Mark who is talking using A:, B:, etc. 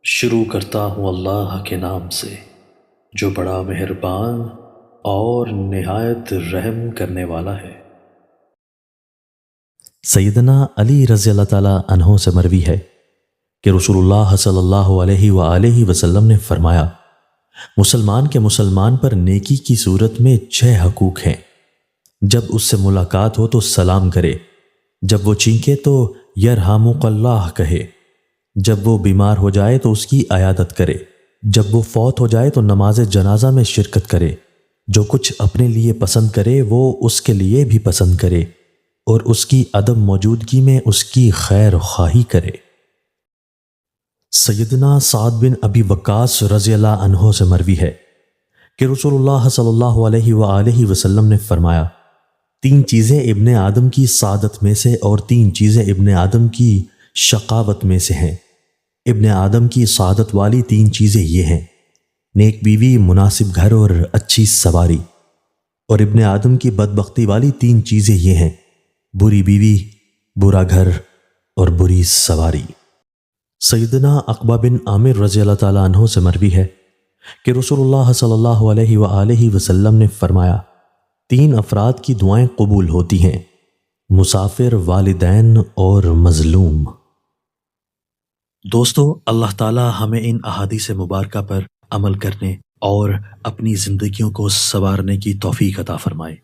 A: شروع کرتا ہوں اللہ کے نام سے جو بڑا مہربان اور نہایت رحم کرنے والا ہے۔
B: سیدنا علی رضی اللہ تعالیٰ عنہ سے مروی ہے کہ رسول اللہ صلی اللہ علیہ وآلہ وسلم نے فرمایا، مسلمان کے مسلمان پر نیکی کی صورت میں 6 حقوق ہیں۔ جب اس سے ملاقات ہو تو سلام کرے، جب وہ چینکے تو یرحمک اللہ کہے، جب وہ بیمار ہو جائے تو اس کی عیادت کرے، جب وہ فوت ہو جائے تو نماز جنازہ میں شرکت کرے، جو کچھ اپنے لیے پسند کرے وہ اس کے لیے بھی پسند کرے، اور اس کی عدم موجودگی میں اس کی خیر خواہی کرے۔ سیدنا سعد بن ابی وقاص رضی اللہ عنہ سے مروی ہے کہ رسول اللہ صلی اللہ علیہ وآلہ وسلم نے فرمایا، 3 چیزیں ابن آدم کی سعادت میں سے اور 3 چیزیں ابن آدم کی شقاوت میں سے ہیں۔ ابن آدم کی سعادت والی 3 چیزیں یہ ہیں: نیک بیوی، مناسب گھر اور اچھی سواری۔ اور ابن آدم کی بدبختی والی 3 چیزیں یہ ہیں: بری بیوی، برا گھر اور بری سواری۔ سیدنا عقبہ بن عامر رضی اللہ تعالیٰ عنہ سے مروی ہے کہ رسول اللہ صلی اللہ علیہ وآلہ وسلم نے فرمایا، 3 افراد کی دعائیں قبول ہوتی ہیں: مسافر، والدین اور مظلوم۔
A: دوستو، اللہ تعالی ہمیں ان احادیث مبارکہ پر عمل کرنے اور اپنی زندگیوں کو سنوارنے کی توفیق عطا فرمائے۔